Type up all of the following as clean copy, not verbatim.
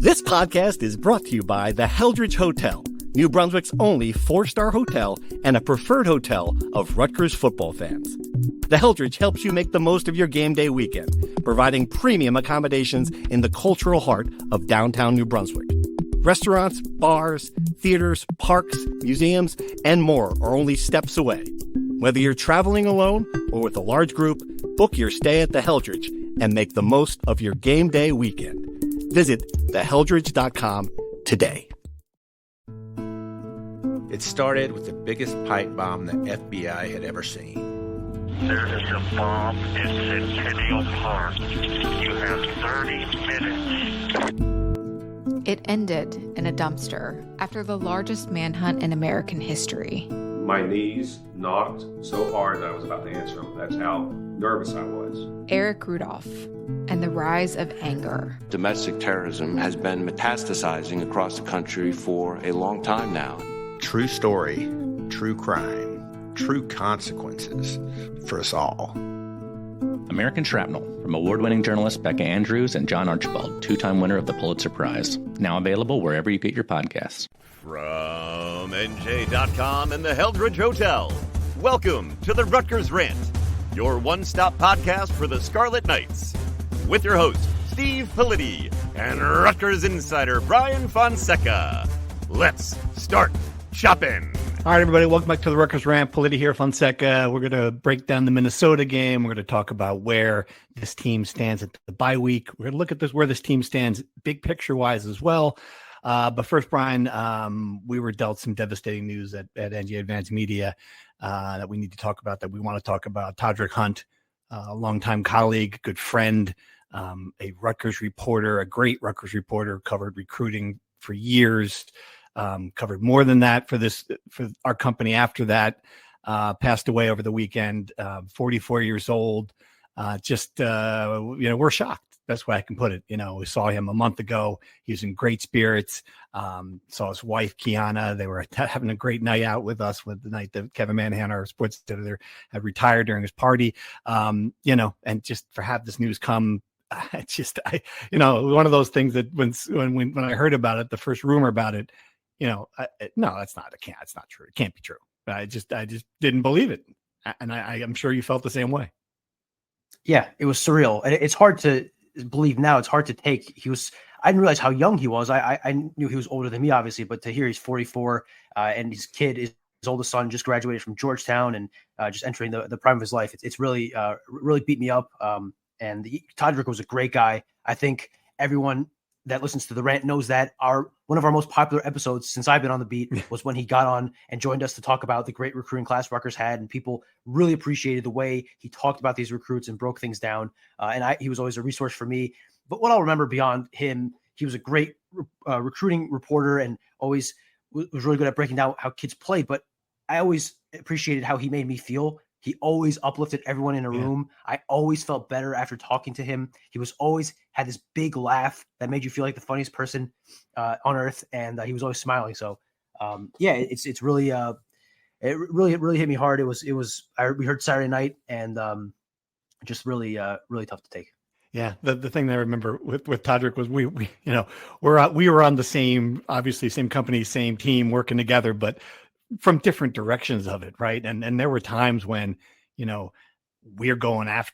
This podcast is brought to you by the Heldridge Hotel, New Brunswick's only 4-star hotel and a preferred hotel of Rutgers football fans. The Heldridge helps you make the most of your game day weekend, providing premium accommodations in the cultural heart of downtown New Brunswick. Restaurants, bars, theaters, parks, museums, and more are only steps away. Whether you're traveling alone or with a large group, book your stay at the Heldridge and make the most of your game day weekend. Visit theheldridge.com today. It started with the biggest pipe bomb the FBI had ever seen. There is a bomb in Centennial Park. You have 30 minutes. It ended in a dumpster after the largest manhunt in American history. My knees knocked so hard that I was about to answer them. That's how nervous I was. Eric Rudolph and the rise of anger. Domestic terrorism has been metastasizing across the country for a long time now. True story, true crime, true consequences for us all. American Shrapnel, from award-winning journalists Becca Andrews and John Archibald, two-time winner of the Pulitzer Prize. Now available wherever you get your podcasts. From NJ.com and the Heldridge Hotel, welcome to the Rutgers Rant, your one-stop podcast for the Scarlet Knights. With your host, Steve Politi, and Rutgers insider Brian Fonseca. Let's start shopping. All right, everybody, welcome back to the Rutgers Rant. Politi here, Fonseca. We're going to break down the Minnesota game. We're going to talk about where this team stands at the bye week. We're going to look at where this team stands big picture-wise as well. But first, Brian, we were dealt some devastating news at NJ Advanced Media that we need to talk about, that we want to talk about. Todderick Hunt, a longtime colleague, good friend, a Rutgers reporter, a great Rutgers reporter, covered recruiting for years, covered more than that for our company after that, passed away over the weekend, 44 years old. We're shocked. That's why I can put it. We saw him a month ago. He was in great spirits. Saw his wife, Kiana. They were having a great night out with us with the night that Kevin Manahan, our sports editor, had retired during his party. And just for have this news come, one of those things that when I heard about it, the first rumor about it, no, that's not. It's not true. It can't be true. I just didn't believe it. And I'm sure you felt the same way. Yeah, it was surreal. And it's hard to believe now. It's hard to take. I didn't realize how young he was. I knew he was older than me, obviously, but to hear he's 44 and his kid, his oldest son, just graduated from Georgetown and just entering the prime of his life. It's really beat me up. And Todrick was a great guy. I think everyone that listens to the rant knows that one of our most popular episodes since I've been on the beat was when he got on and joined us to talk about the great recruiting class Rutgers had, and people really appreciated the way he talked about these recruits and broke things down. He was always a resource for me. But what I'll remember beyond him, he was a great recruiting reporter and always was really good at breaking down how kids played. But I always appreciated how he made me feel. He always uplifted everyone in a room. I always felt better after talking to him. He was always had this big laugh that made you feel like the funniest person on earth, and he was always smiling. So, it's really it really hit me hard. We heard Saturday night, and just really tough to take. Yeah, the thing that I remember with Todrick was we were on the same company, same team, working together, but from different directions of it, right? And there were times when, we're not going at,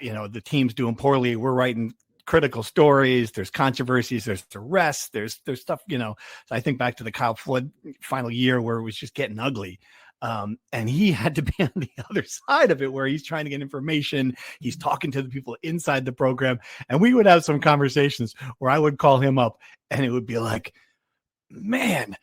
the team's doing poorly. We're writing critical stories. There's controversies. There's arrests. There's stuff, So I think back to the Kyle Flood final year where it was just getting ugly. And he had to be on the other side of it where he's trying to get information. He's talking to the people inside the program. And we would have some conversations where I would call him up and it would be like, man,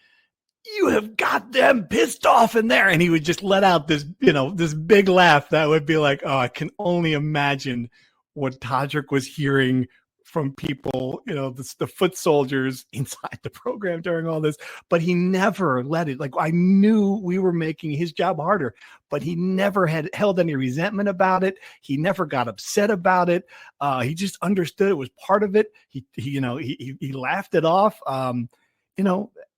you have got them pissed off in there. And he would just let out this, this big laugh that would be like, oh, I can only imagine what Todrick was hearing from people, the foot soldiers inside the program during all this. But he never let it, I knew we were making his job harder, but he never had held any resentment about it. He never got upset about it. He just understood it was part of it. He laughed it off.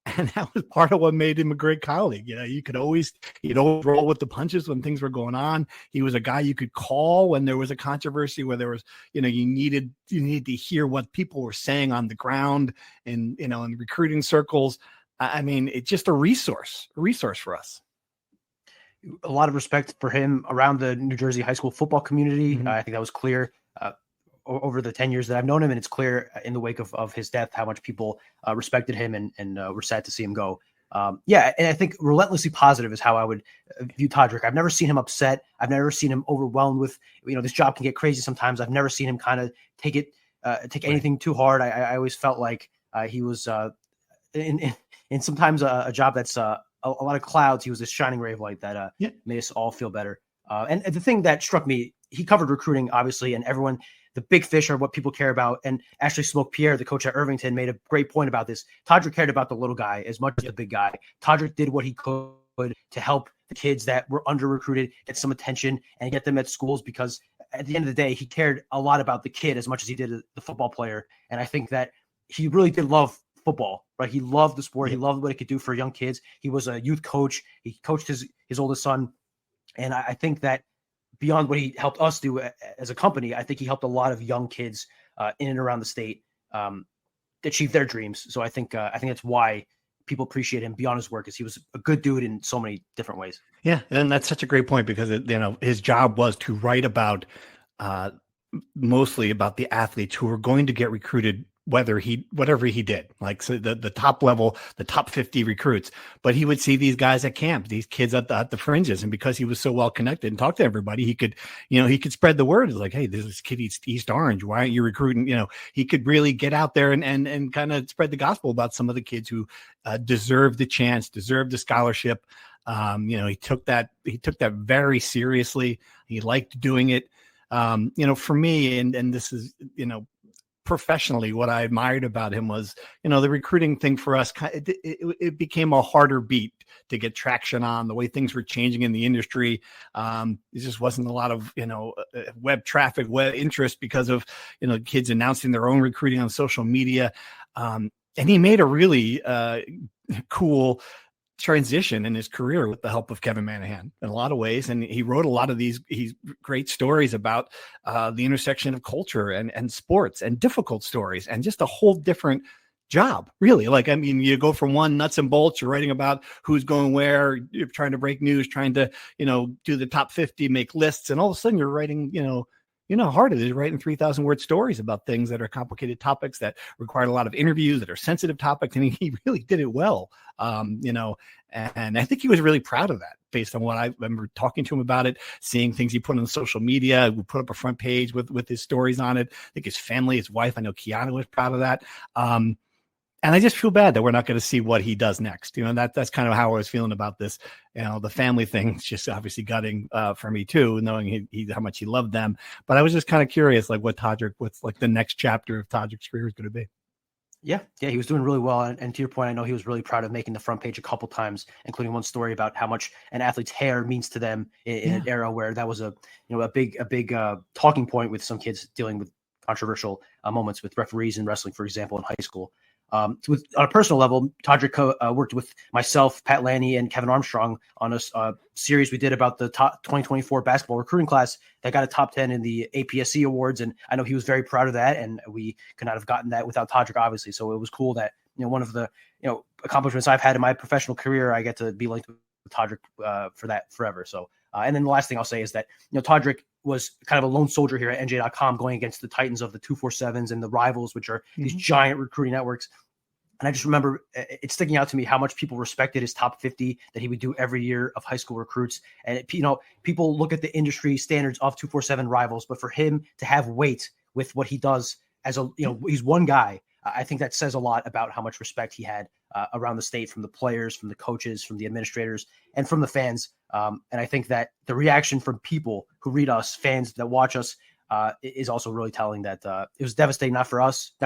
And that was part of what made him a great colleague. He'd always roll with the punches when things were going on. He was a guy you could call when there was a controversy, where there was, you needed to hear what people were saying on the ground and, in recruiting circles. I mean, it's just a resource for us. A lot of respect for him around the New Jersey high school football community. Mm-hmm. I think that was clear over the 10 years that I've known him, and it's clear in the wake of his death how much people respected him and were sad to see him go. And I think relentlessly positive is how I would view Todrick. I've never seen him upset. I've never seen him overwhelmed with, this job can get crazy sometimes. I've never seen him kind of take anything too hard. I always felt like he was in sometimes a job that's a lot of clouds. He was this shining ray of light that made us all feel better. And the thing that struck me, he covered recruiting, obviously, and everyone, the big fish are what people care about. And Ashley Smoke-Pierre, the coach at Irvington, made a great point about this. Todrick cared about the little guy as much as the big guy. Todrick did what he could to help the kids that were under-recruited get some attention and get them at schools, because at the end of the day, he cared a lot about the kid as much as he did the football player. And I think that he really did love football, right? He loved the sport. He loved what it could do for young kids. He was a youth coach. He coached his oldest son. And I think that beyond what he helped us do as a company, I think he helped a lot of young kids in and around the state achieve their dreams. So I think that's why people appreciate him beyond his work, is he was a good dude in so many different ways. Yeah, and that's such a great point, because his job was to write about mostly about the athletes who were going to get recruited, whatever he did, like, so the top level, the top 50 recruits. But he would see these guys at camp, these kids at the fringes, and because he was so well connected and talked to everybody, he could spread the word. It's like, hey, this kid eats East Orange. Why aren't you recruiting? He could really get out there and kind of spread the gospel about some of the kids who deserved the chance, deserved the scholarship. He took that very seriously. He liked doing it. For me, and this is, professionally, what I admired about him was, the recruiting thing for us, it became a harder beat to get traction on. The way things were changing in the industry, there just wasn't a lot of, web traffic, web interest, because of, kids announcing their own recruiting on social media. And he made a really cool transition in his career with the help of Kevin Manahan in a lot of ways. And he wrote a lot of these great stories about the intersection of culture and sports, and difficult stories, and just a whole different job, really. Like, I mean, you go from one nuts and bolts, you're writing about who's going where, you're trying to break news, trying to, do the top 50, make lists. And all of a sudden you're writing, how hard it is writing 3,000 word stories about things that are complicated topics that require a lot of interviews, that are sensitive topics. And he really did it well. And I think he was really proud of that, based on what I remember talking to him about it, seeing things he put on social media. We put up a front page with his stories on it. I think his family, his wife, I know Kiana was proud of that. And I just feel bad that we're not going to see what he does next. That's kind of how I was feeling about this. The family thing is just obviously gutting for me too, knowing how much he loved them. But I was just kind of curious, like, what's like the next chapter of Todrick's career is going to be. Yeah, he was doing really well. And to your point, I know he was really proud of making the front page a couple times, including one story about how much an athlete's hair means to them in an era where that was a big talking point with some kids dealing with controversial moments with referees in wrestling, for example, in high school. On a personal level, Todrick worked with myself, Pat Lanny, and Kevin Armstrong on a series we did about the top 2024 basketball recruiting class that got a top 10 in the APSC awards. And I know he was very proud of that, and we could not have gotten that without Todrick, obviously. So it was cool that, one of the, accomplishments I've had in my professional career, I get to be linked with Todrick for that forever. So, and then the last thing I'll say is that, Todrick was kind of a lone soldier here at NJ.com, going against the titans of the 247s and the rivals, which are these giant recruiting networks. And I just remember it's sticking out to me how much people respected his top 50 that he would do every year of high school recruits. And, people look at the industry standards of 247 rivals, but for him to have weight with what he does as he's one guy, I think that says a lot about how much respect he had around the state, from the players, from the coaches, from the administrators, and from the fans. And I think that the reaction from people who read us, fans that watch us, is also really telling that it was devastating, not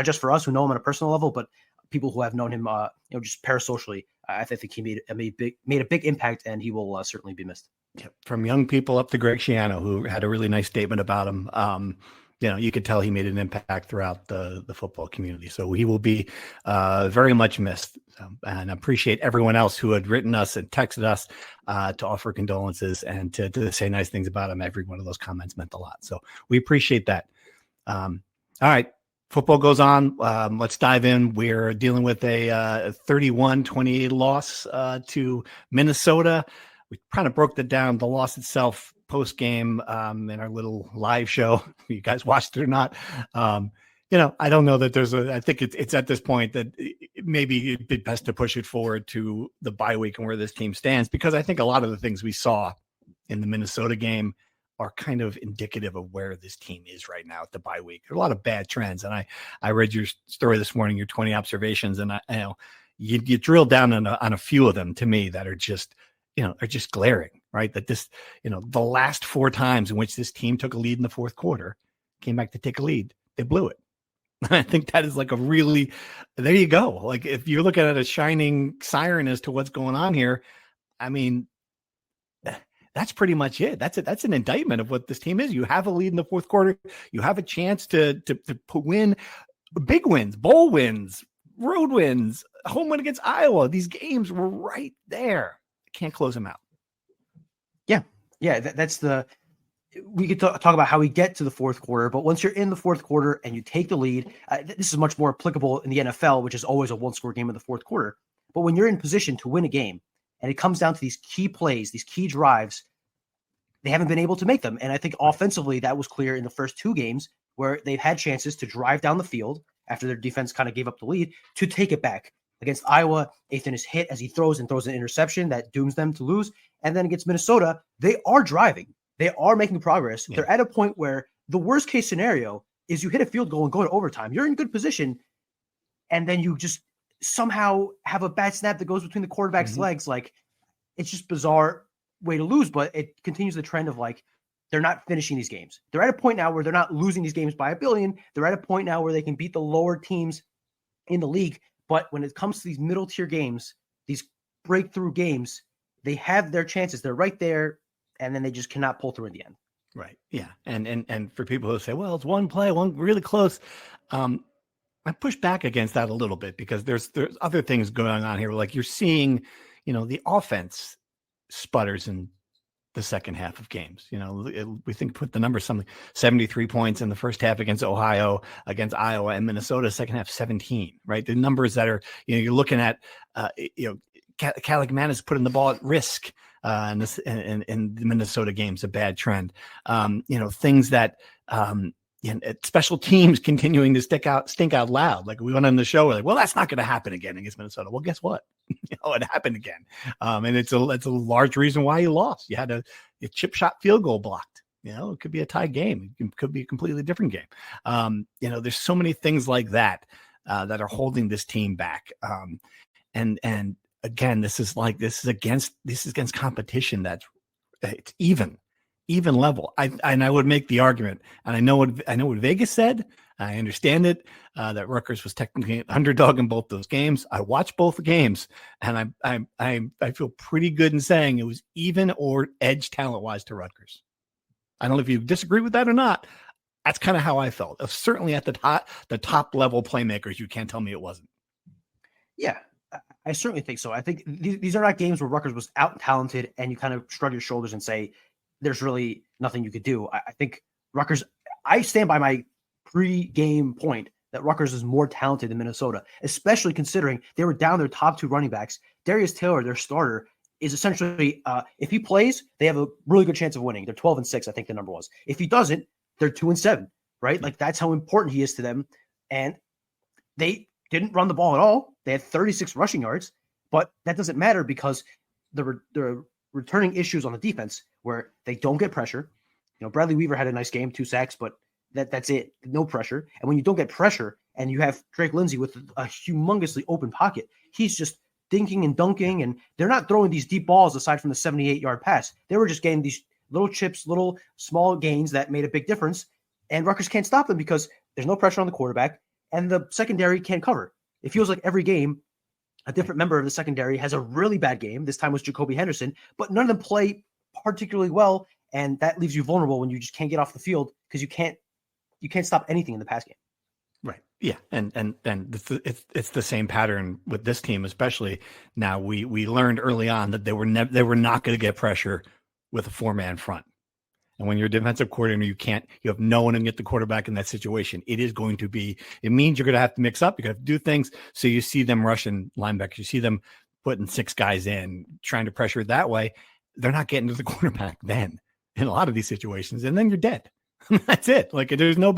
just for us who know him on a personal level, but people who have known him, just parasocially. I think he made a big impact, and he will certainly be missed. Yeah, from young people up to Greg Schiano, who had a really nice statement about him. you could tell he made an impact throughout the football community. So he will be very much missed. And I appreciate everyone else who had written us and texted us to offer condolences and to say nice things about him. Every one of those comments meant a lot. So we appreciate that. All right. Football goes on. Let's dive in. We're dealing with a 31-28 loss to Minnesota. We kind of broke that down, the loss itself post game in our little live show. You guys watched it or not? I don't know that I think it's at this point that maybe it'd be best to push it forward to the bye week and where this team stands, because I think a lot of the things we saw in the Minnesota game are kind of indicative of where this team is right now at the bye week. There are a lot of bad trends. And I read your story this morning, your 20 observations, and you drill down on a few of them to me that are just glaring, right? That this, the last 4 times in which this team took a lead in the fourth quarter, came back to take a lead, they blew it. I think that is like there you go. Like if you're looking at a shining siren as to what's going on here, I mean, that's pretty much it. That's an indictment of what this team is. You have a lead in the fourth quarter. You have a chance to win big wins, bowl wins, road wins, home win against Iowa. These games were right there. Can't close them out. Yeah. We could talk about how we get to the fourth quarter, but once you're in the fourth quarter and you take the lead, this is much more applicable in the NFL, which is always a 1-score game in the fourth quarter. But when you're in position to win a game, and it comes down to these key plays, these key drives, they haven't been able to make them. And I think offensively, that was clear in the first 2 games where they've had chances to drive down the field after their defense kind of gave up the lead to take it back. Against Iowa, Ethan is hit as he throws an interception that dooms them to lose. And then against Minnesota, they are driving. They are making progress. Yeah. They're at a point where the worst case scenario is you hit a field goal and go to overtime. You're in good position, and then you just somehow have a bad snap that goes between the quarterback's legs. Like, it's just bizarre way to lose, but it continues the trend of like, they're not finishing these games. They're at a point now where they're not losing these games by 1 billion. They're at a point now where they can beat the lower teams in the league. But when it comes to these middle tier games, these breakthrough games, they have their chances. They're right there, and then they just cannot pull through in the end. Right. Yeah. And for people who say, well, it's one play, one really close. I push back against that a little bit because there's other things going on here. Like you're seeing, the offense sputters in the second half of games. We think put the number something 73 points in the first half against Ohio, against Iowa, and Minnesota second half 17. Right, the numbers that are you're looking at. Calic Man is putting the ball at risk in the Minnesota games, a bad trend. Things that. Special teams continuing to stink out loud. Like we went on the show, we're like, well, that's not going to happen again against Minnesota. Well, guess what? It happened again. And it's a large reason why you lost. You had a chip shot field goal blocked. It could be a tie game. It could be a completely different game. There's so many things like that that are holding this team back. And again, this is against competition it's even level. I would make the argument, and I know what Vegas said. I understand it, that Rutgers was technically an underdog in both those games. I watched both games, and I feel pretty good in saying it was even or edge talent wise to Rutgers. I don't know if you disagree with that or not. That's kind of how I felt. Certainly at the top level playmakers, you can't tell me it wasn't. Yeah, I certainly think so. I think these are not games where Rutgers was out talented and you kind of shrug your shoulders and say, there's really nothing you could do. I think Rutgers, I stand by my pre-game point that Rutgers is more talented than Minnesota, especially considering they were down their top 2 running backs. Darius Taylor, their starter, is essentially, if he plays, they have a really good chance of winning. They're 12-6, I think the number was. If he doesn't, they're 2-7, right? Like that's how important he is to them. And they didn't run the ball at all. They had 36 rushing yards, but that doesn't matter because the returning issues on the defense where they don't get pressure. Bradley Weaver had a nice game, 2 sacks, but that's it. No pressure. And when you don't get pressure and you have Drake Lindsay with a humongously open pocket, he's just dinking and dunking, and they're not throwing these deep balls aside from the 78-yard pass. They were just getting these little chips, little small gains that made a big difference. And Rutgers can't stop them because there's no pressure on the quarterback and the secondary can't cover. It feels like every game, a different member of the secondary has a really bad game. This time was Jacoby Henderson, but none of them play particularly well. And that leaves you vulnerable when you just can't get off the field because you can't you can't stop anything in the pass game. Right. Yeah. And it's the same pattern with this team, especially now. We learned early on that they were not going to get pressure with a 4-man front. And when you're a defensive coordinator, you have no one to get the quarterback in that situation. It means you're going to have to mix up. You're going to have to do things. So you see them rushing linebackers. You see them putting 6 guys in, trying to pressure it that way. They're not getting to the quarterback then in a lot of these situations. And then you're dead. That's it. Like there's no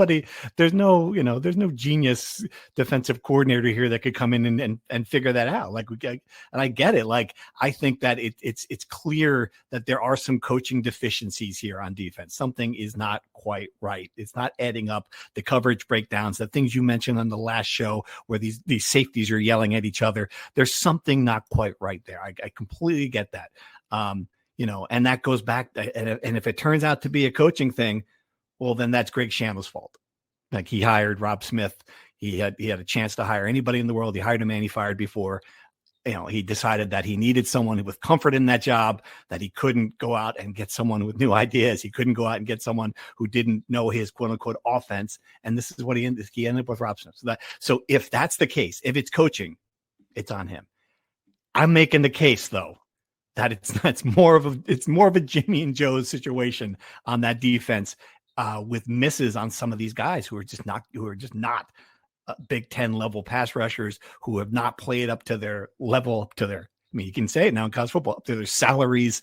genius defensive coordinator here that could come in and figure that out. And I get it. Like, I think that it's clear that there are some coaching deficiencies here on defense. Something is not quite right. It's not adding up. The coverage breakdowns, the things you mentioned on the last show where these safeties are yelling at each other. There's something not quite right there. I completely get that. And that goes back. And if it turns out to be a coaching thing, well, then that's Greg Schiano's fault. Like, he hired Rob Smith. He had a chance to hire anybody in the world. He hired a man he fired before. He decided that he needed someone with comfort in that job, that he couldn't go out and get someone with new ideas. He couldn't go out and get someone who didn't know his quote unquote offense. And this is what he ended up with Rob Smith. So if that's the case, if it's coaching, it's on him. I'm making the case though, that it's more of a Jimmy and Joe's situation on that defense. With misses on some of these guys who are just not Big Ten level pass rushers, who have not played up to their level, you can say it now in college football, up to their salaries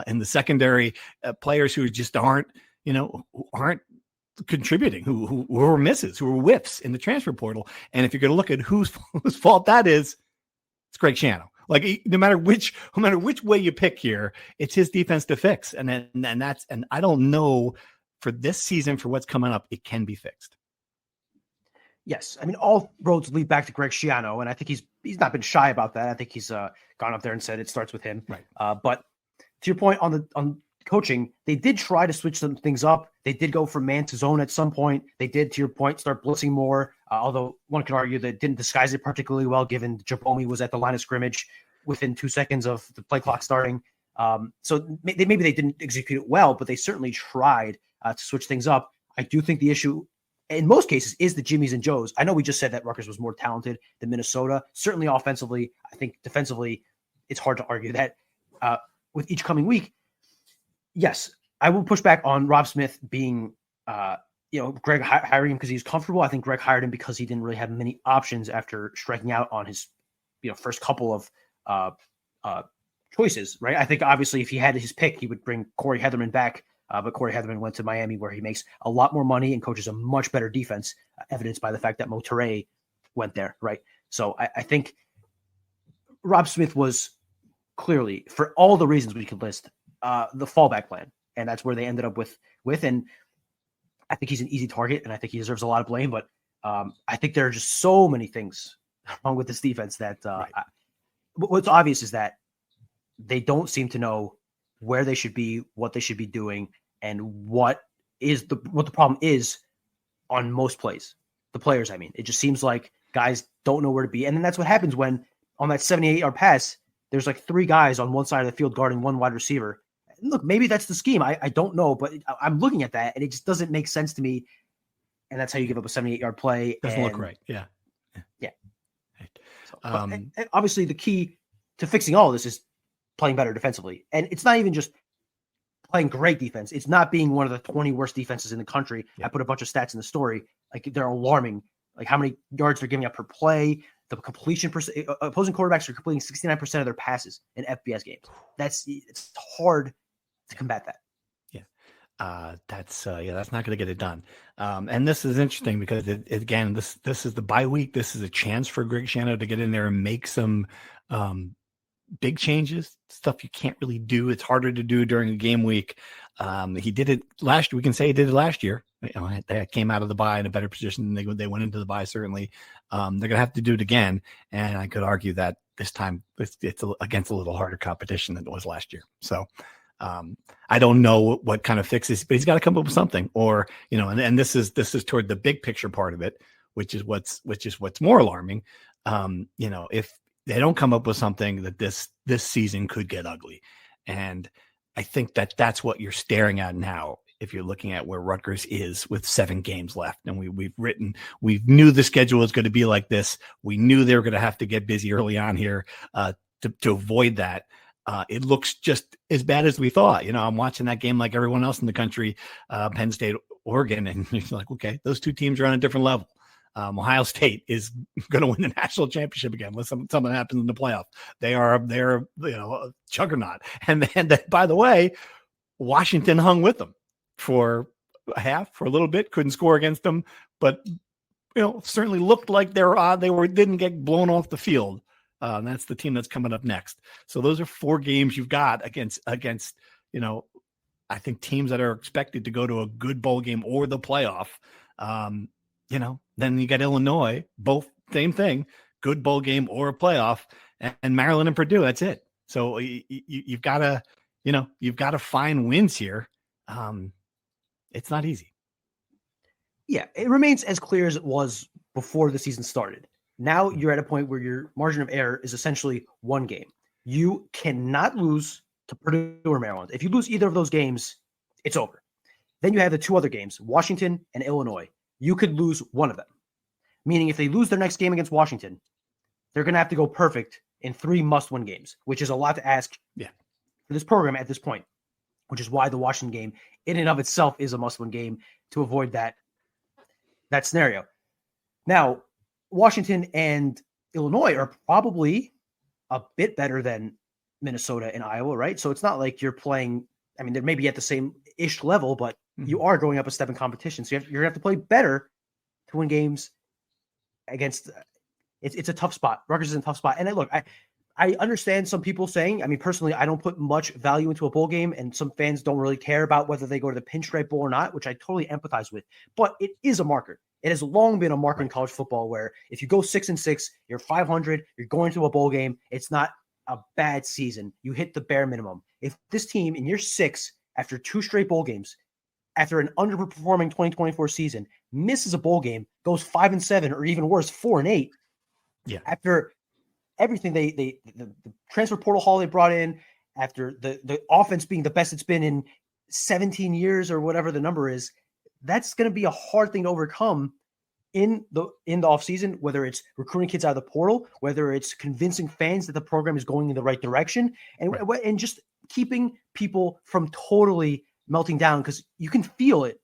in the secondary, players who just aren't contributing, who were misses, who were whiffs in the transfer portal. And if you're going to look at whose fault that is, it's Greg Schiano. Like, no matter which way you pick here, it's his defense to fix. And I don't know. For this season, for what's coming up, it can be fixed. Yes. I mean, all roads lead back to Greg Schiano, and I think he's not been shy about that. I think he's gone up there and said it starts with him. Right. But to your point on coaching, they did try to switch some things up. They did go from man to zone at some point. They did, to your point, start blitzing more, although one could argue that didn't disguise it particularly well, given Jabomi was at the line of scrimmage within 2 seconds of the play clock starting. So maybe they didn't execute it well, but they certainly tried to switch things up. I do think the issue in most cases is the Jimmys and Joes. I know we just said that Rutgers was more talented than Minnesota. Certainly offensively, I think defensively, it's hard to argue that with each coming week. Yes, I will push back on Rob Smith being, Greg hiring him because he's comfortable. I think Greg hired him because he didn't really have many options after striking out on his, first couple of choices, right? I think obviously if he had his pick, he would bring Corey Heatherman back. But Corey Heatherman went to Miami, where he makes a lot more money and coaches a much better defense, evidenced by the fact that Monterey went there, right? So I think Rob Smith was clearly, for all the reasons we could list, the fallback plan. And that's where they ended up with. And I think he's an easy target, and I think he deserves a lot of blame. But I think there are just so many things wrong with this defense that right. What's obvious is that they don't seem to know where they should be, what they should be doing, and what the problem is on most plays. The players, I mean. It just seems like guys don't know where to be. And then that's what happens when on that 78-yard pass, there's like 3 guys on one side of the field guarding 1 wide receiver. And look, maybe that's the scheme. I don't know, but I'm looking at that, and it just doesn't make sense to me. And that's how you give up a 78-yard play. Doesn't look right. Yeah. So, and obviously, the key to fixing all of this is playing better defensively. And it's not even just playing great defense. It's not being one of the 20 worst defenses in the country. Yeah. I put a bunch of stats in the story. Like, they're alarming. Like, how many yards they're giving up per play. The completion percent. Opposing quarterbacks are completing 69% of their passes in FBS games. It's hard to combat that. That's not going to get it done. And this is interesting because again, this is the bye week. This is a chance for Greg Schiano to get in there and make some big changes, stuff you can't really do. It's harder to do during a game week. He did it last year. We can say he did it last year. They came out of the bye in a better position than they went into the bye. Certainly, they're going to have to do it again. And I could argue that this time it's against a little harder competition than it was last year. So I don't know what kind of fixes, but he's got to come up with something. Or and this is toward the big picture part of it, which is what's more alarming. If they don't come up with something, that this season could get ugly. And I think that's what you're staring at now if you're looking at where Rutgers is with 7 games left. And we knew the schedule was going to be like this. We knew they were going to have to get busy early on here to avoid that. It looks just as bad as we thought. I'm watching that game like everyone else in the country, Penn State, Oregon, and you're like, okay, those two teams are on a different level. Ohio State is going to win the national championship again unless something happens in the playoff. They're a juggernaut. And then, by the way, Washington hung with them for a little bit, couldn't score against them, but certainly looked like didn't get blown off the field. That's the team that's coming up next. So those are 4 games you've got against I think teams that are expected to go to a good bowl game or the playoff. Then you got Illinois, both same thing, good bowl game or a playoff, and Maryland and Purdue. That's it. So you've got to find wins here. It's not easy. Yeah, it remains as clear as it was before the season started. Now you're at a point where your margin of error is essentially 1 game. You cannot lose to Purdue or Maryland. If you lose either of those games, it's over. Then you have the 2 other games, Washington and Illinois. You could lose one of them, meaning if they lose their next game against Washington, they're going to have to go perfect in 3 must-win games, which is a lot to ask for this program at this point, which is why the Washington game in and of itself is a must-win game to avoid that scenario. Now, Washington and Illinois are probably a bit better than Minnesota and Iowa, right? So it's not like you're playing, they're maybe at the same-ish level, but you are going up a step in competition. So you're going to have to play better to win games against it's a tough spot. Rutgers is in a tough spot. And look, I understand some people saying, personally, I don't put much value into a bowl game, and some fans don't really care about whether they go to the Pinstripe Bowl or not, which I totally empathize with. But it is a marker. It has long been a marker in college football where if you go 6-6, you're 500, you're going to a bowl game. It's not a bad season. You hit the bare minimum. If this team in year 6, after 2 straight bowl games, after an underperforming 2024 season, misses a bowl game, goes 5-7, or even worse, 4-8. Yeah. After everything the transfer portal haul they brought in, after the offense being the best it's been in 17 years or whatever the number is, that's going to be a hard thing to overcome in the offseason, whether it's recruiting kids out of the portal, whether it's convincing fans that the program is going in the right direction, and just keeping people from totally melting down, because you can feel it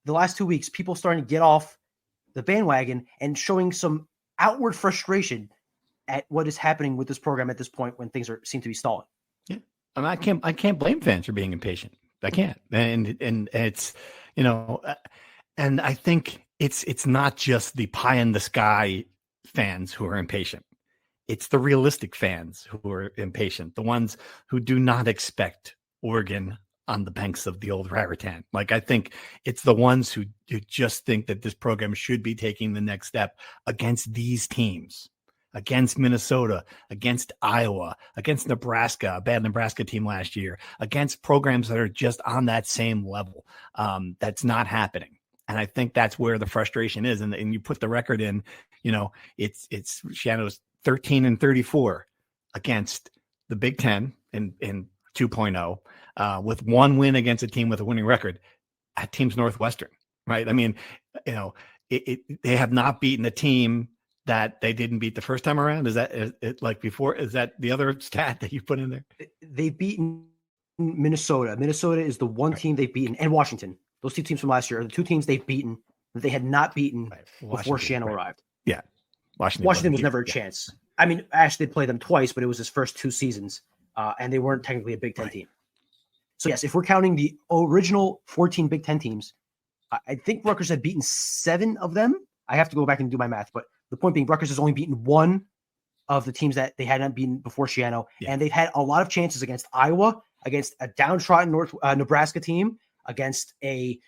the last 2 weeks, people starting to get off the bandwagon and showing some outward frustration at what is happening with this program at this point when things seem to be stalling. Yeah. I can't blame fans for being impatient. I can't. And it's, and I think it's not just the pie in the sky fans who are impatient. It's the realistic fans who are impatient, the ones who do not expect Oregon on the banks of the old Raritan. Like, I think it's the ones who just think that this program should be taking the next step against these teams, against Minnesota, against Iowa, against Nebraska, a bad Nebraska team last year, against programs that are just on that same level. That's not happening. And I think that's where the frustration is. And you put the record in, it's Shannon's 13-34 against the Big Ten in 2.0. With 1 win against a team with a winning record at Teams Northwestern, right? They have not beaten a team that they didn't beat the first time around. Is that like before? Is that the other stat that you put in there? They've beaten Minnesota. Minnesota is the one team they've beaten, and Washington. Those 2 teams from last year are the 2 teams they've beaten that they had not beaten before Shannon arrived. Yeah. Washington was never a chance. Ash did play them twice, but it was his first 2 seasons, and they weren't technically a Big Ten team. So yes, if we're counting the original 14 Big Ten teams, I think Rutgers had beaten 7 of them. I have to go back and do my math, but the point being, Rutgers has only beaten 1 of the teams that they hadn't beaten before Shiano, and they've had a lot of chances against Iowa, against a downtrodden Nebraska team, against a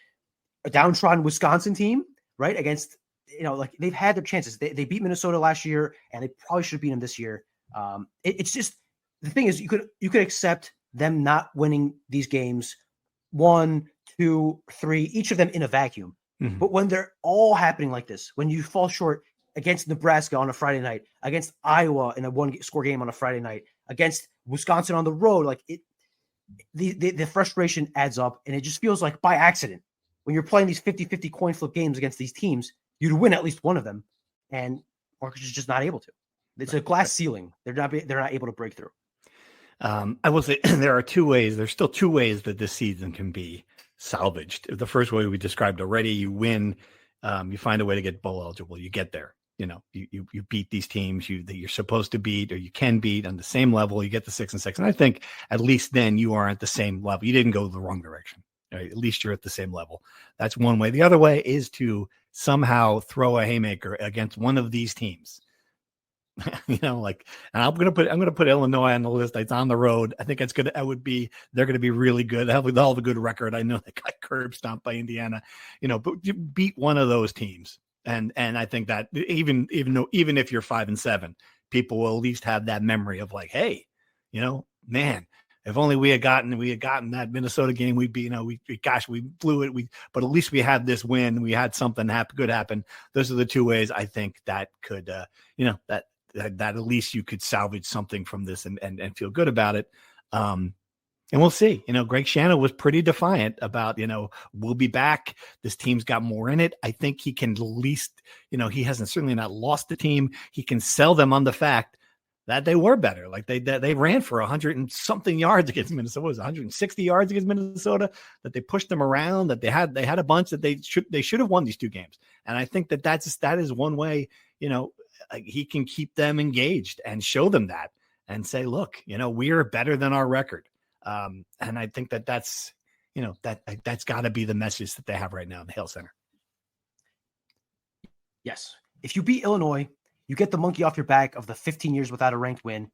downtrodden Wisconsin team, right? Against, they've had their chances. They beat Minnesota last year, and they probably should have beaten them this year. It's just, the thing is, you could accept them not winning these games 1, 2, 3, each of them in a vacuum. Mm-hmm. But when they're all happening like this, when you fall short against Nebraska on a Friday night, against Iowa in a 1-score game on a Friday night, against Wisconsin on the road, the frustration adds up, and it just feels like by accident when you're playing these 50-50 coin flip games against these teams, you'd win at least one of them, and Rutgers is just not able to. It's a glass ceiling. They're not able to break through. I will say there are two ways. There's still two ways that this season can be salvaged. The first way we described already, you win, you find a way to get bowl eligible. You get there. You beat these teams that you're supposed to beat or you can beat on the same level. You get the 6-6, and I think at least then you are at the same level. You didn't go the wrong direction. Right? At least you're at the same level. That's one way. The other way is to somehow throw a haymaker against one of these teams. And I'm gonna put Illinois on the list. It's on the road. I think they're gonna be really good. They'll have a good record. I know they got curb stomped by Indiana, but you beat one of those teams. And I think that even if you're 5-7, people will at least have that memory of like, hey, man, if only we had gotten that Minnesota game, we'd be, we blew it. But at least we had this win. We had something good happen. Those are the two ways I think that could, that at least you could salvage something from this and feel good about it. And we'll see. Greg Schiano was pretty defiant about, we'll be back. This team's got more in it. I think he can at least, he hasn't certainly not lost the team. He can sell them on the fact that they were better. Like they ran for 100 and something yards against Minnesota. It was 160 yards against Minnesota, that they pushed them around, that they had a bunch that they should have won these two games. And I think that is one way, he can keep them engaged and show them that and say, look, we are better than our record. And I think that's got to be the message that they have right now in the Hale Center. Yes. If you beat Illinois, you get the monkey off your back of the 15 years without a ranked win,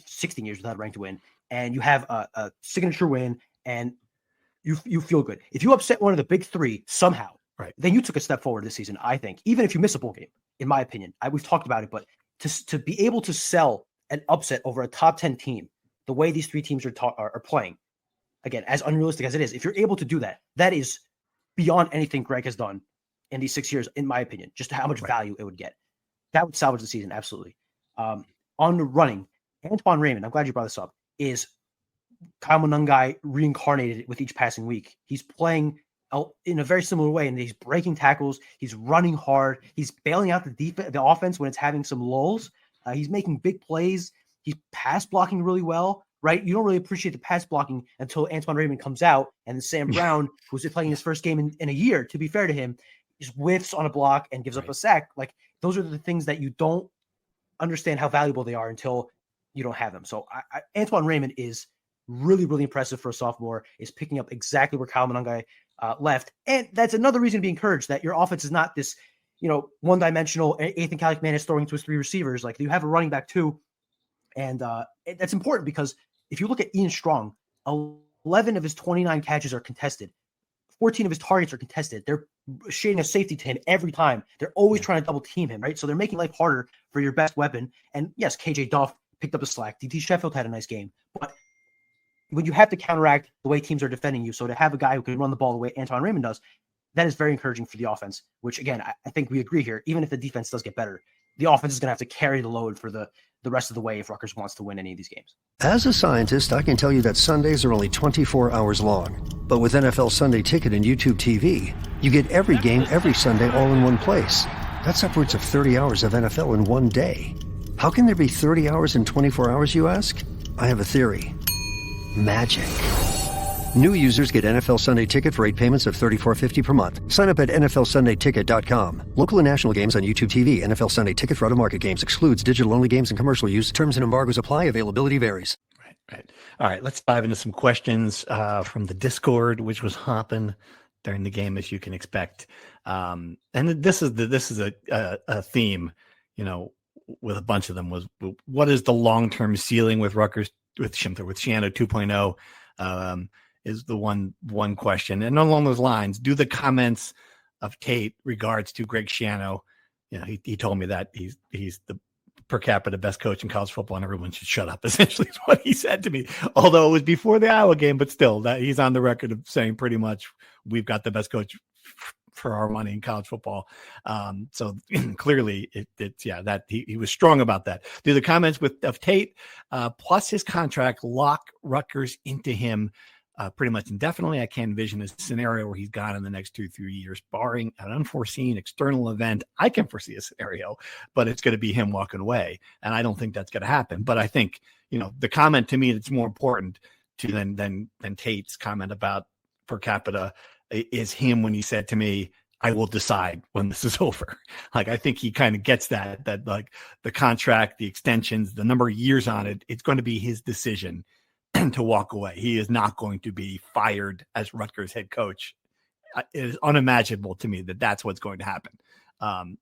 16 years without a ranked win, and you have a signature win, and you feel good. If you upset one of the big three somehow, right, then you took a step forward this season, I think, even if you miss a bowl game, in my opinion. We've talked about it, but to be able to sell an upset over a top 10 team, the way these three teams are playing, again, as unrealistic as it is, if you're able to do that, that is beyond anything Greg has done in these 6 years, in my opinion, just how much value it would get. That would salvage the season, absolutely. On the running, Antoine Raymond, I'm glad you brought this up, is Kyle Monungai reincarnated with each passing week. He's playing in a very similar way, and he's breaking tackles. He's running hard. He's bailing out the offense when it's having some lulls. He's making big plays. He's pass blocking really well, right? You don't really appreciate the pass blocking until Antoine Raymond comes out, and Sam Brown, who's playing his first game in a year, to be fair to him, just whiffs on a block and gives up a sack. Like, those are the things that you don't understand how valuable they are until you don't have them. So Antoine Raymond is really, really impressive for a sophomore, is picking up exactly where Kyle Monungai left. And that's another reason to be encouraged, that your offense is not this, one-dimensional Ethan Kaliakmanis throwing to his three receivers. Like, you have a running back too. And that's important because if you look at Ian Strong, 11 of his 29 catches are contested. 14 of his targets are contested. They're shading a safety to him every time. They're always trying to double team him, right? So they're making life harder for your best weapon. And yes, KJ Duff picked up the slack. DT Sheffield had a nice game. But when you have to counteract the way teams are defending you, so to have a guy who can run the ball the way Antoine Raymond does, that is very encouraging for the offense, which, again, I think we agree here. Even if the defense does get better, the offense is going to have to carry the load for the rest of the way if Rutgers wants to win any of these games. As a scientist, I can tell you that Sundays are only 24 hours long. But with NFL Sunday Ticket and YouTube TV, you get every game every Sunday all in one place. That's upwards of 30 hours of NFL in one day. How can there be 30 hours in 24 hours, you ask? I have a theory. Magic. New users get NFL Sunday Ticket for 8 payments of $34.50 per month. Sign up at NFLSundayTicket.com. Local and national games on YouTube TV. NFL Sunday Ticket for out-of-market games excludes digital-only games and commercial use. Terms and embargoes apply. Availability varies. Right. All right. Let's dive into some questions from the Discord, which was hopping during the game, as you can expect. And this is a theme, with a bunch of them, was what is the long-term ceiling with Rutgers, with Schiano 2.0? Is the one question. And along those lines, do the comments of Tate regards to Greg Schiano, he told me that he's the per capita best coach in college football and everyone should shut up, essentially is what he said to me. Although it was before the Iowa game, but still, that he's on the record of saying pretty much we've got the best coach for our money in college football. So clearly that he was strong about that. Do the comments of Tate plus his contract lock Rutgers into him pretty much indefinitely? I can't envision a scenario where he's gone in the next 2-3 years, barring an unforeseen external event. I can foresee a scenario, but it's going to be him walking away. And I don't think that's going to happen. But I think, the comment to me that's more important to than Tate's comment about per capita is him when he said to me, I will decide when this is over. Like, I think he kind of gets that like the contract, the extensions, the number of years on it, it's going to be his decision to walk away. He is not going to be fired as Rutgers head coach. It is unimaginable to me that that's what's going to happen. And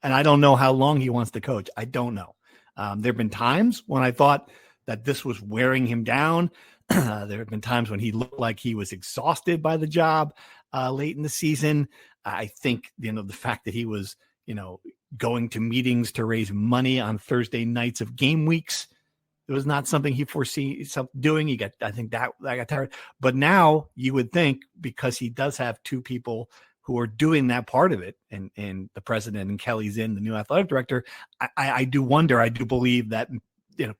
I don't know how long he wants to coach. I don't know. There have been times when I thought that this was wearing him down. There have been times when he looked like he was exhausted by the job late in the season. I think, the fact that he was, going to meetings to raise money on Thursday nights of game weeks, it was not something he foresee doing. I think that got tired. But now you would think, because he does have two people who are doing that part of it, and the president and Kelly Zinn, the new athletic director, I do wonder, I do believe that,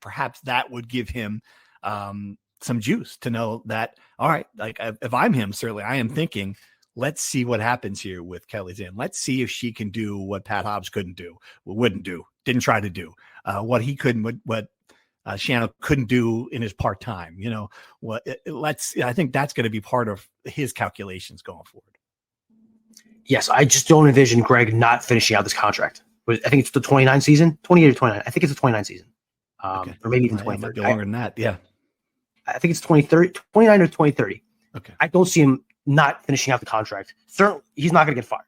perhaps that would give him some juice to know that, all right, like if I'm him, certainly I am thinking, let's see what happens here with Kelly Zinn. Let's see if she can do what Pat Hobbs couldn't do, didn't try to do, what he couldn't, what Shannon couldn't do in his part-time, I think that's going to be part of his calculations going forward. Yes. I just don't envision Greg not finishing out this contract. I think it's the 29 season, 28 or 29. I think it's the 29 season. Okay. Or maybe even 2030. Longer than that. Yeah. I think it's 2030, 29 or 2030. Okay. I don't see him not finishing out the contract. Certainly, he's not going to get fired,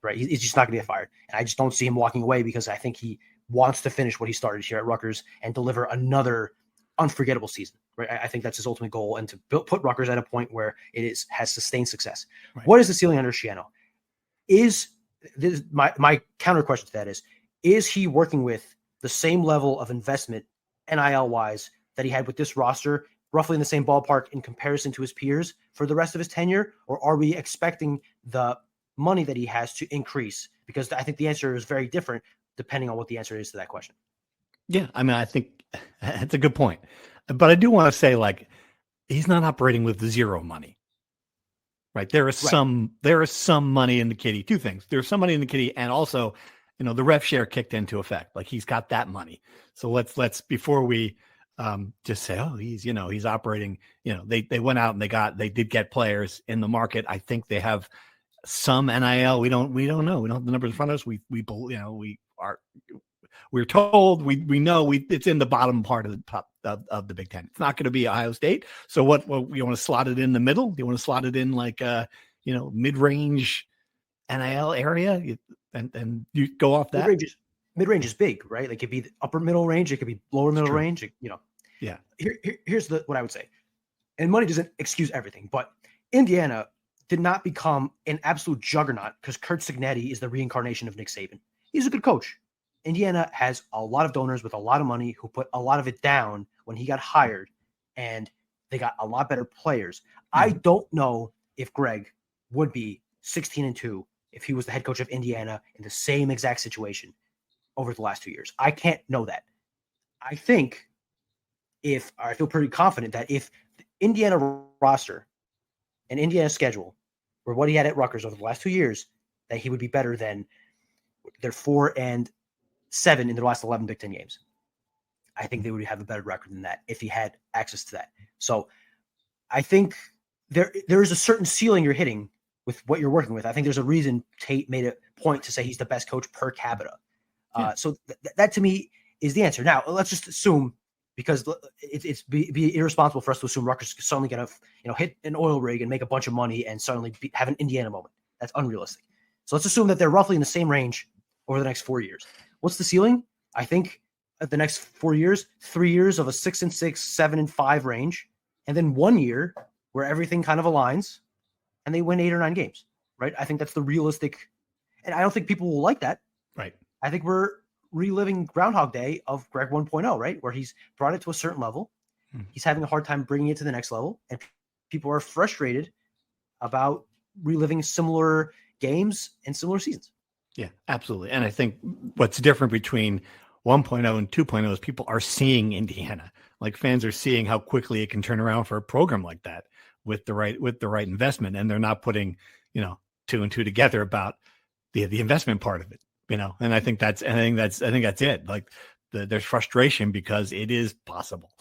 right? He's just not going to get fired. And I just don't see him walking away, because I think he wants to finish what he started here at Rutgers and deliver another unforgettable season, right? I think that's his ultimate goal, and to put Rutgers at a point where it has sustained success. Right. What is the ceiling under Schiano? My counter question to that is he working with the same level of investment NIL wise that he had with this roster, roughly in the same ballpark in comparison to his peers for the rest of his tenure? Or are we expecting the money that he has to increase? Because I think the answer is very different depending on what the answer is to that question. Yeah. I mean, I think that's a good point, but I do want to say, like, he's not operating with zero money, right? There is some money in the kitty. Two things. There's some money in the kitty, and also, the rev share kicked into effect. Like, he's got that money. So let's before we just say, oh, he's operating, they went out and they did get players in the market. I think they have some NIL. We don't know. We don't have the numbers in front of us. We're told, we know it's in the bottom part of the top of the Big Ten. It's not going to be Ohio State. So what you want to slot it in the middle? Do you want to slot it in like mid-range NIL area? And you go off that. Mid-range is big, right? Like, it could be the upper middle range, it could be lower middle range, Yeah. Here's what I would say. And money doesn't excuse everything, but Indiana did not become an absolute juggernaut because Curt Cignetti is the reincarnation of Nick Saban. He's a good coach. Indiana has a lot of donors with a lot of money who put a lot of it down when he got hired, and they got a lot better players. I don't know if Greg would be 16-2 if he was the head coach of Indiana in the same exact situation over the last 2 years. I can't know that. I feel pretty confident that if the Indiana roster and Indiana schedule were what he had at Rutgers over the last 2 years, that he would be better than their 4-7 in their last 11 Big Ten games. I think they would have a better record than that if he had access to that. So I think there is a certain ceiling you're hitting with what you're working with. I think there's a reason Tate made a point to say he's the best coach per capita. So that to me is the answer. Now, let's just assume, because it's be irresponsible for us to assume Rutgers is suddenly going to hit an oil rig and make a bunch of money and suddenly have an Indiana moment. That's unrealistic. So let's assume that they're roughly in the same range over the next 4 years. What's the ceiling? I think at the next 4 years, 3 years of a 6-6, 7-5 range, and then 1 year where everything kind of aligns and they win 8 or 9 games, right? I think that's the realistic, and I don't think people will like that. Right. I think we're reliving Groundhog Day of Greg 1.0, right? Where he's brought it to a certain level. He's having a hard time bringing it to the next level, and people are frustrated about reliving similar, games and similar seasons. Yeah, absolutely. And I think what's different between 1.0 and 2.0 is people are seeing Indiana. Like fans are seeing how quickly it can turn around for a program like that with the right investment, and they're not putting, two and two together about the investment part of it, And I think that's it. Like there's frustration because it is possible.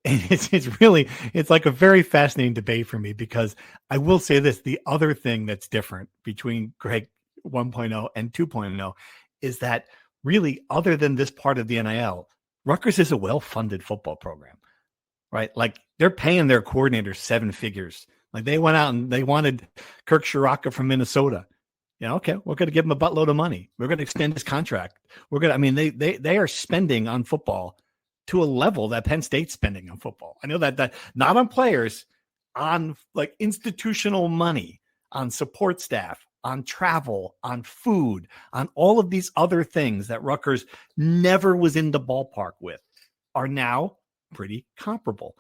It's like a very fascinating debate for me, because I will say this: the other thing that's different between Greg 1.0 and 2.0 is that really, other than this part of the NIL, Rutgers is a well-funded football program, right? Like they're paying their coordinators 7 figures. Like they went out and they wanted Kirk Shiraka from Minnesota. Okay, we're going to give him a buttload of money. We're going to extend his contract. They are spending on football to a level that Penn State's spending on football. I know that not on players, on like institutional money, on support staff, on travel, on food, on all of these other things that Rutgers never was in the ballpark with, are now pretty comparable.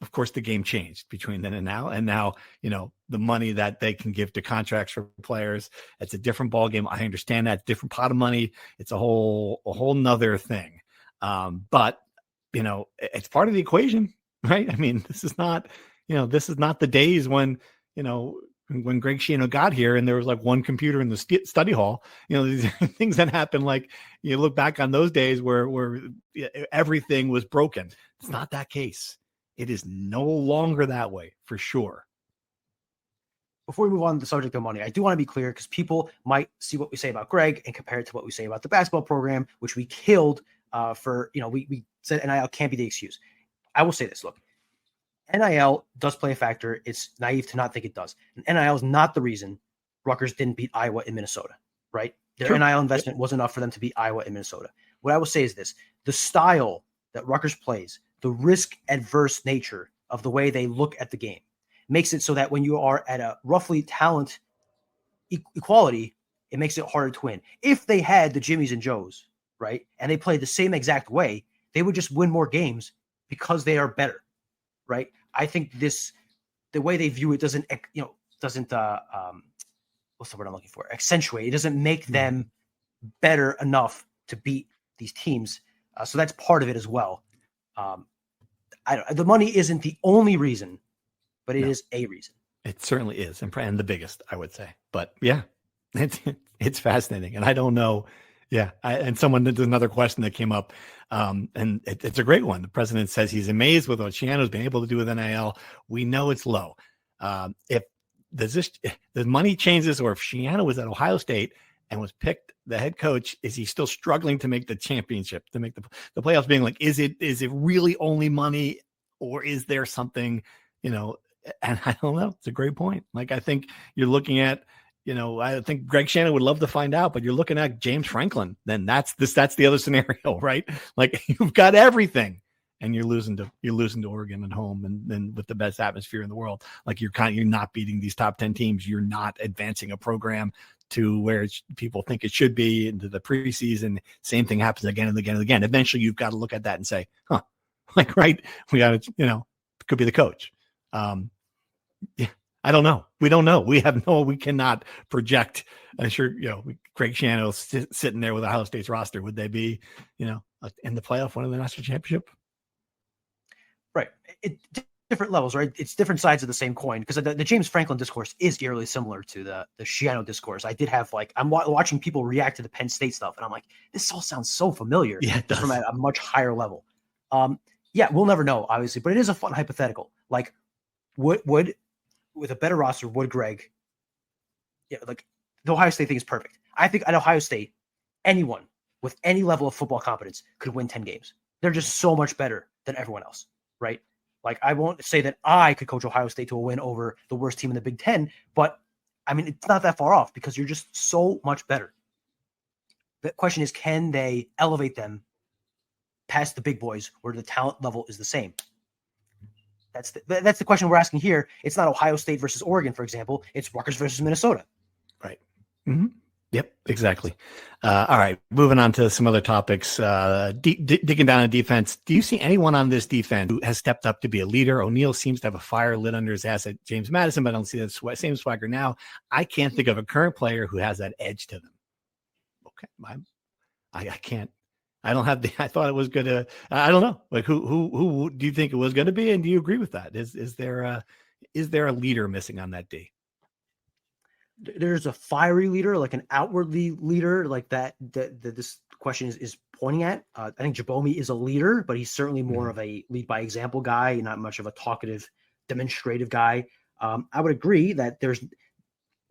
Of course, the game changed between then and now. And now, the money that they can give to contracts for players, it's a different ballgame. I understand that. Different pot of money. It's a whole nother thing. But it's part of the equation, right? I mean, this is not the days when Greg Schiano got here and there was like one computer in the study hall. These things that happen, like you look back on those days where everything was broken. It's not that case. It is no longer that way, for sure. Before we move on to the subject of money, I do want to be clear, because people might see what we say about Greg and compare it to what we say about the basketball program, which we killed we said NIL can't be the excuse. I will say this, look, NIL does play a factor. It's naive to not think it does. And NIL is not the reason Rutgers didn't beat Iowa and Minnesota, right? Their Sure. NIL investment was enough for them to beat Iowa and Minnesota. What I will say is this: the style that Rutgers plays, the risk-adverse nature of the way they look at the game, makes it so that when you are at a roughly talent equality, it makes it harder to win. If they had the Jimmies and Joes, right, and they played the same exact way, they would just win more games because they are better, right? I think the way they view it doesn't what's the word I'm looking for? Accentuate. It doesn't make them better enough to beat these teams. So that's part of it as well. The money isn't the only reason, but it is a reason. It certainly is, and the biggest, I would say. But yeah, it's fascinating, and I don't know. Yeah, and there's another question that came up, and it's a great one. The president says he's amazed with what Schiano's been able to do with NIL. We know it's low. If the money changes, or if Schiano was at Ohio State and was picked the head coach, is he still struggling to make the championship, to make the playoffs? Being like, is it really only money, or is there something, And I don't know. It's a great point. Like, I think you're looking at, I think Greg Schiano would love to find out, but you're looking at James Franklin. Then that's the other scenario, right? Like, you've got everything, and you're losing to Oregon at home, and with the best atmosphere in the world. Like, you're not beating these top 10 teams. You're not advancing a program to where people think it should be into the preseason. Same thing happens again and again and again. Eventually, you've got to look at that and say, like, right, we got to, it could be the coach. Yeah, I don't know. We don't know. We cannot project. I'm sure, Greg Schiano sitting there with Ohio State's roster. Would they be, in the playoff, one of the national championship? Right. Different levels, right? It's different sides of the same coin, because the James Franklin discourse is eerily similar to the Schiano discourse. I did have I'm watching people react to the Penn State stuff, and I'm like, this all sounds so familiar. Yeah, it does. From a much higher level. Yeah, we'll never know, obviously, but it is a fun hypothetical. Like, would with a better roster, would Greg? Yeah, like the Ohio State thing is perfect. I think at Ohio State, anyone with any level of football competence could win 10 games. They're just so much better than everyone else, right? Like, I won't say that I could coach Ohio State to a win over the worst team in the Big Ten, but I mean, it's not that far off, because you're just so much better. The question is, can they elevate them past the big boys where the talent level is the same? That's the question we're asking here. It's not Ohio State versus Oregon, for example. It's Rutgers versus Minnesota. Right. Mm-hmm. Yep, exactly. All right, moving on to some other topics. Digging down on defense, do you see anyone on this defense who has stepped up to be a leader? O'Neal seems to have a fire lit under his ass at James Madison, but I don't see that same swagger now. I can't think of a current player who has that edge to them. Okay, I can't. I don't have the. I thought it was going to. I don't know. Like who do you think it was going to be? And do you agree with that? Is there a leader missing on that D? There's a fiery leader, like an outwardly leader, like that this question is pointing at. I think Jabomi is a leader, but he's certainly more of a lead by example guy, not much of a talkative, demonstrative guy. I would agree that the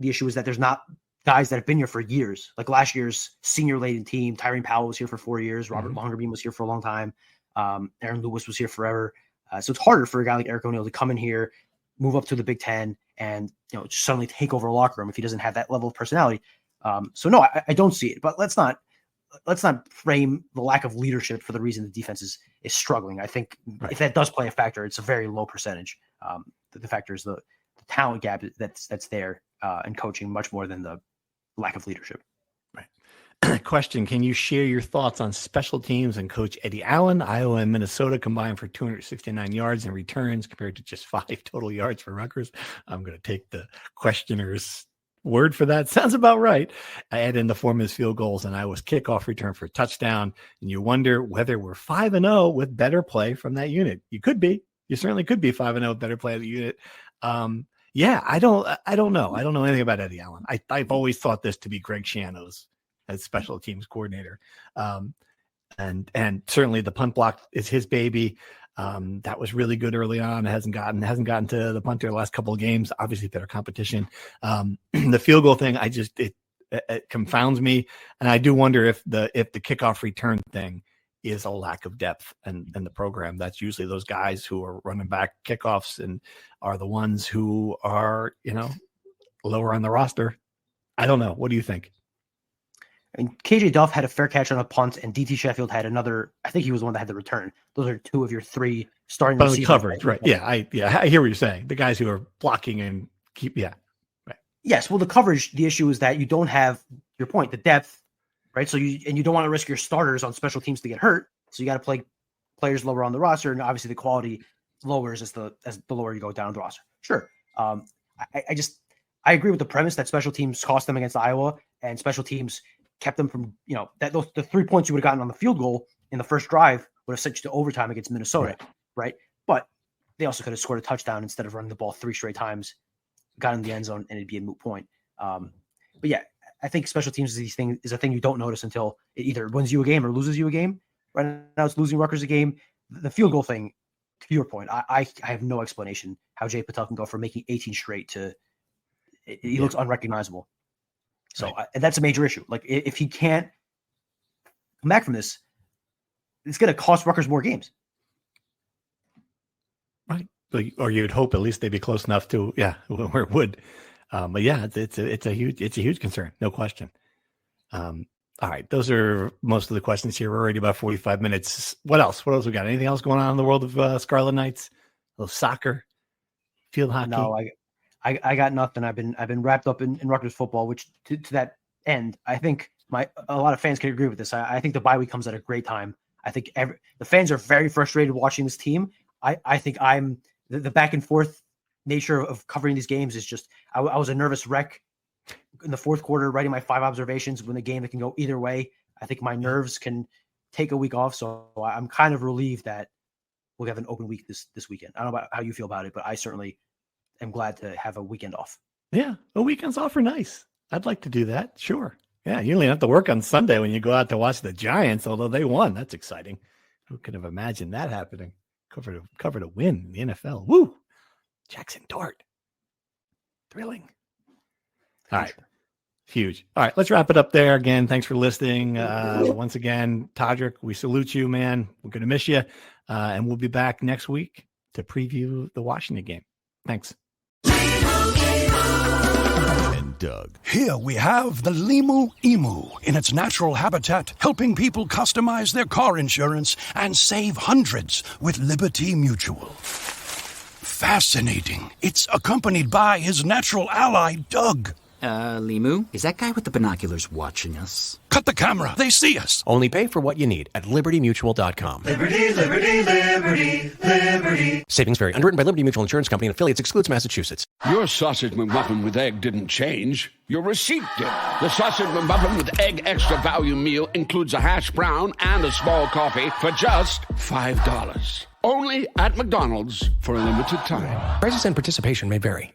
issue is that there's not guys that have been here for years. Like last year's senior laden team, Tyrone Powell was here for 4 years. Robert Longerbeam was here for a long time. Aaron Lewis was here forever. So it's harder for a guy like Eric O'Neal to come in here, move up to the Big Ten, and just suddenly take over a locker room if he doesn't have that level of personality. So no, I don't see it. But let's not frame the lack of leadership for the reason the defense is struggling. I think if that does play a factor, it's a very low percentage. The factor is the talent gap that's there and coaching much more than the lack of leadership. Right. Question: can you share your thoughts on special teams and Coach Eddie Allen? Iowa and Minnesota combined for 269 yards and returns compared to just 5 total yards for Rutgers. I'm going to take the questioner's word for that. Sounds about right. I add in the Foreman's field goals and Iowa's kickoff return for a touchdown. And you wonder whether we're 5-0 with better play from that unit. You could be. You certainly could be 5-0 with better play of the unit. Yeah, I don't know. I don't know anything about Eddie Allen. I've always thought this to be Greg Schiano's as special teams coordinator. And certainly the punt block is his baby. That was really good early on. It hasn't gotten to the punter the last couple of games, obviously better competition. The field goal thing, it confounds me. And I do wonder if the kickoff return thing is a lack of depth in the program. That's usually those guys who are running back kickoffs and are the ones who are, lower on the roster. I don't know. What do you think? I mean, KJ Duff had a fair catch on a punt, and DT Sheffield had another. I think he was the one that had the return. Those are 2 of your 3 starting receivers. Coverage, right? Yeah, I hear what you're saying. The guys who are blocking and right. Yes, well, the coverage. The issue is that you don't have your point, the depth, right? So you don't want to risk your starters on special teams to get hurt. So you got to play players lower on the roster, and obviously the quality lowers as the lower you go down the roster. Sure. I agree with the premise that special teams cost them against Iowa, and special teams kept them from, the 3 points you would have gotten on the field goal in the first drive would have sent you to overtime against Minnesota, right? But they also could have scored a touchdown instead of running the ball 3 straight times, got in the end zone, and it'd be a moot point. But yeah, I think special teams is a thing you don't notice until it either wins you a game or loses you a game. Right now it's losing Rutgers a game. The field goal thing, to your point, I have no explanation how Jay Patel can go from making 18 straight to he looks unrecognizable. So and that's a major issue. Like if he can't come back from this, it's going to cost Rutgers more games. Right. Or you'd hope at least they'd be close enough to, where it would. But yeah, it's a huge concern. No question. All right. Those are most of the questions here. We're already about 45 minutes. What else? What else we got? Anything else going on in the world of Scarlet Knights? A little soccer, field hockey? No, I got nothing. I've been wrapped up in Rutgers football, which to that end, I think a lot of fans can agree with this. I think the bye week comes at a great time. I think the fans are very frustrated watching this team. I think I'm the back and forth nature of covering these games is just, I was a nervous wreck in the fourth quarter, writing my 5 observations when the game that can go either way. I think my nerves can take a week off. So I'm kind of relieved that we'll have an open week this weekend. I don't know about how you feel about it, but I certainly am glad to have a weekend off. Yeah. A weekend's off are nice. I'd like to do that. Sure. Yeah. You only have to work on Sunday when you go out to watch the Giants, although they won. That's exciting. Who could have imagined that happening? Covered a win in the NFL. Woo! Jackson Dart. Thrilling. All right. Huge. All right. Let's wrap it up there. Again, thanks for listening. Once again, Todrick, we salute you, man. We're going to miss you. And we'll be back next week to preview the Washington game. Thanks. And Doug. Here we have the Limu Emu in its natural habitat, helping people customize their car insurance and save hundreds with Liberty Mutual. Fascinating. It's accompanied by his natural ally, Doug. Limu, is that guy with the binoculars watching us? Cut the camera. They see us. Only pay for what you need at libertymutual.com. Liberty, liberty, liberty, liberty. Savings vary. Underwritten by Liberty Mutual Insurance Company and affiliates. Excludes Massachusetts. Your sausage McMuffin with egg didn't change. Your receipt did. The sausage McMuffin with egg extra value meal includes a hash brown and a small coffee for just $5. Only at McDonald's for a limited time. Prices and participation may vary.